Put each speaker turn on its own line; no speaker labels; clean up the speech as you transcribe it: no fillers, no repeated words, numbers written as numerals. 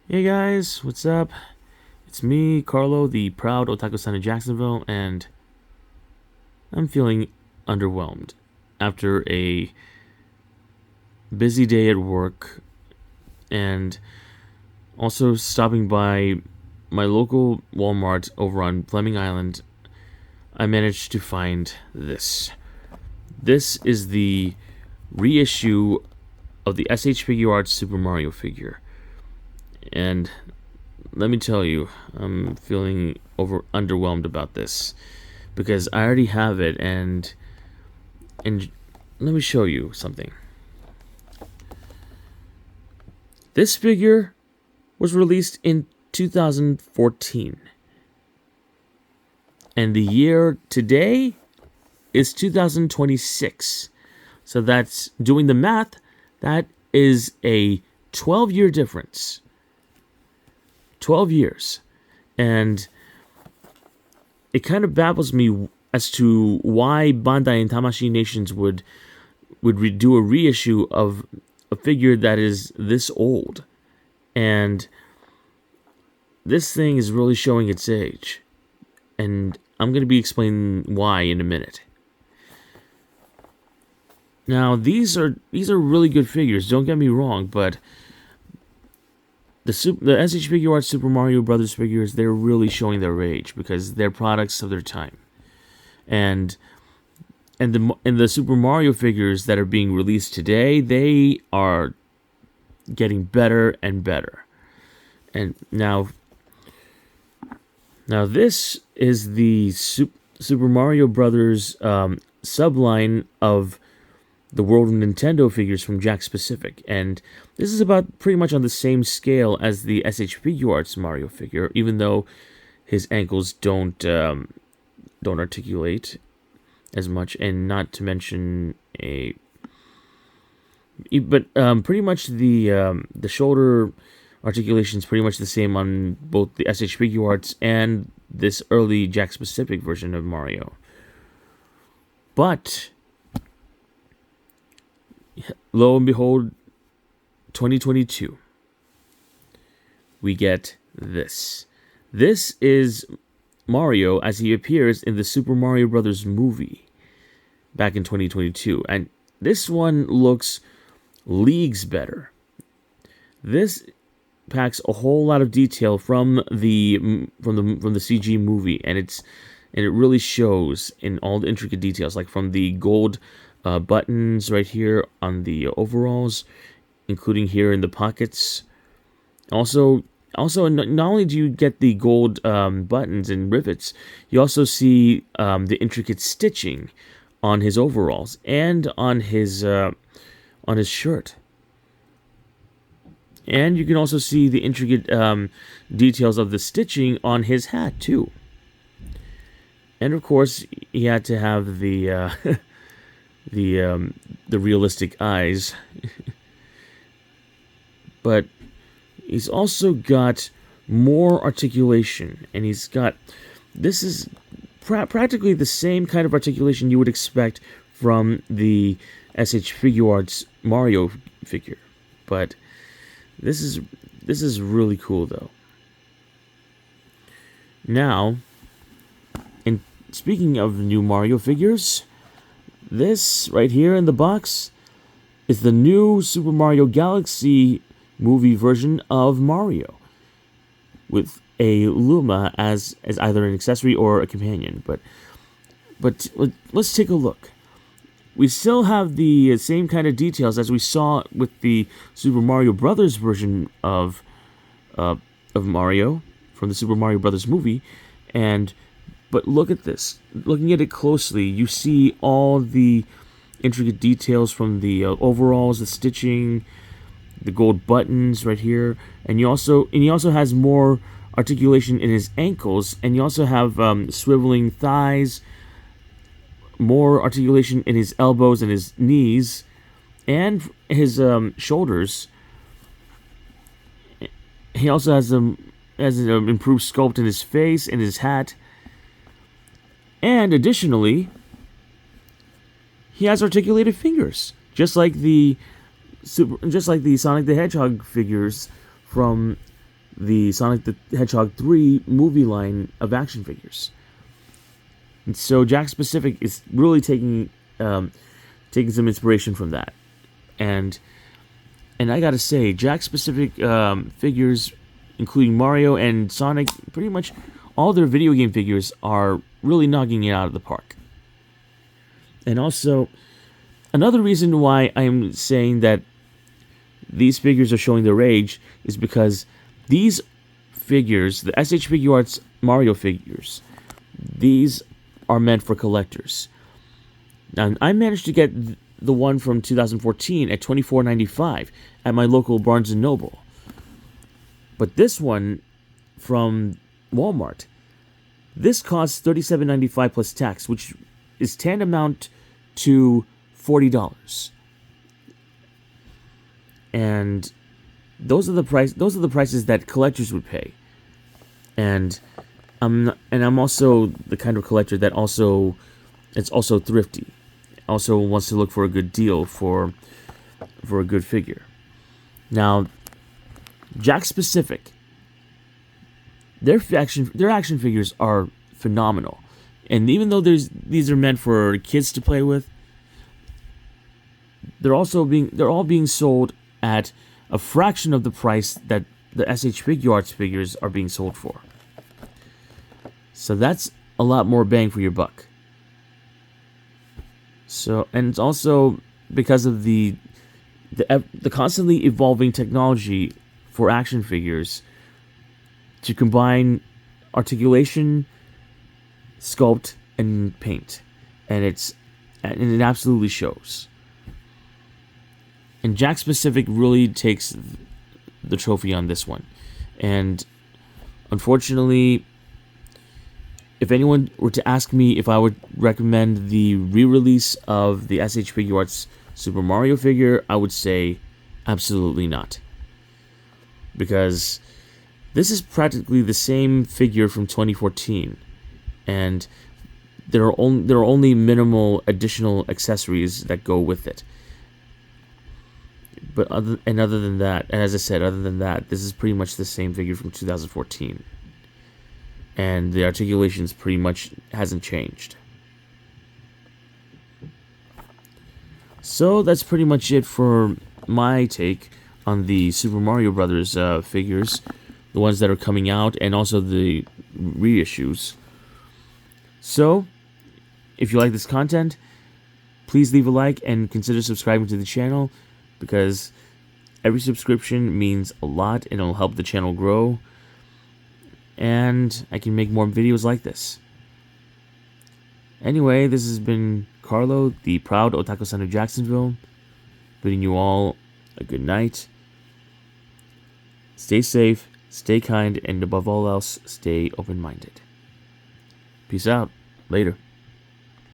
Hey guys, what's up? It's me, Carlo, the proud otaku son of Jacksonville, and I'm feeling underwhelmed after a busy day at work and also stopping by my local Walmart over on Fleming Island. I managed to find this. This is the reissue of the SH Figuarts Super Mario figure. And let me tell you, I'm feeling underwhelmed about this because I already have it, and let me show you something. This figure was released in 2014, and the year today is 2026. So that's doing the math. That is a 12-year difference. 12 years. And it kind of baffles me as to why Bandai and Tamashii Nations would do a reissue of a figure that is this old. And this thing is really showing its age. And I'm going to be explaining why in a minute. Now, these are really good figures, don't get me wrong, but the SH Figuarts Super Mario Brothers figures, they're really showing their age because they're products of their time. And the Super Mario figures that are being released today, they are getting better and better. And now this is the Super Mario Brothers subline of the World of Nintendo figures from Jakks Pacific, and this is about pretty much on the same scale as the SH Figuarts Mario figure, even though his ankles don't articulate as much, and not to mention pretty much the shoulder articulation is pretty much the same on both the SH Figuarts and this early Jakks Pacific version of Mario, but lo and behold, 2022, we get this. This is Mario as he appears in the Super Mario Brothers movie back in 2022, and this one looks leagues better. This packs a whole lot of detail from the CG movie, and it really shows in all the intricate details, like from the gold buttons right here on the overalls, including here in the pockets. Also, not only do you get the gold buttons and rivets, you also see the intricate stitching on his overalls and on his shirt. And you can also see the intricate details of the stitching on his hat too. And of course, he had to have the the realistic eyes. But he's also got more articulation, and this is practically the same kind of articulation you would expect from the SH Figuarts Mario figure. But this is really cool though. Now, and speaking of new Mario figures, this right here in the box is the new Super Mario Galaxy movie version of Mario, with a Luma as either an accessory or a companion. But let's take a look. We still have the same kind of details as we saw with the Super Mario Brothers version of Mario from the Super Mario Brothers movie, but look at this. Looking at it closely, you see all the intricate details from the overalls, the stitching, the gold buttons right here, and he also has more articulation in his ankles, and you also have swiveling thighs, more articulation in his elbows and his knees, and his shoulders. He also has an improved sculpt in his face and his hat. And additionally, he has articulated fingers, just like the Sonic the Hedgehog figures from the Sonic the Hedgehog 3 movie line of action figures. And so Jakks Pacific is really taking some inspiration from that. And I gotta say, Jakks Pacific figures, including Mario and Sonic, pretty much all their video game figures are really knocking it out of the park. And also, another reason why I'm saying that these figures are showing their age is because these figures, the SH Figuarts Mario figures, these are meant for collectors. Now, I managed to get the one from 2014 at $24.95 at my local Barnes & Noble. But this one from Walmart, this costs $37.95 plus tax, which is tantamount to $40. And those are the prices that collectors would pay. And I'm also the kind of collector that it's also thrifty. Also wants to look for a good deal for a good figure. Now, Jakks Pacific, their action figures are phenomenal. And even though these are meant for kids to play with, they're all being sold at a fraction of the price that the SH Figuarts figures are being sold for. So that's a lot more bang for your buck. So, and it's also because of the constantly evolving technology for action figures to combine articulation, sculpt, and paint, and it absolutely shows. And Jakks Pacific really takes the trophy on this one. And unfortunately, if anyone were to ask me if I would recommend the re-release of the SH Figuarts Super Mario figure, I would say absolutely not. Because this is practically the same figure from 2014, and there are only minimal additional accessories that go with it. But other than that, and as I said, other than that, this is pretty much the same figure from 2014. And the articulations pretty much hasn't changed. So that's pretty much it for my take on the Super Mario Brothers figures, the ones that are coming out, and also the reissues. So, if you like this content, please leave a like and consider subscribing to the channel, because every subscription means a lot and it'll help the channel grow, and I can make more videos like this. Anyway, this has been Carlo, the proud Otaku-san of Jacksonville, bidding you all a good night. Stay safe, stay kind, and above all else, stay open-minded. Peace out. Later.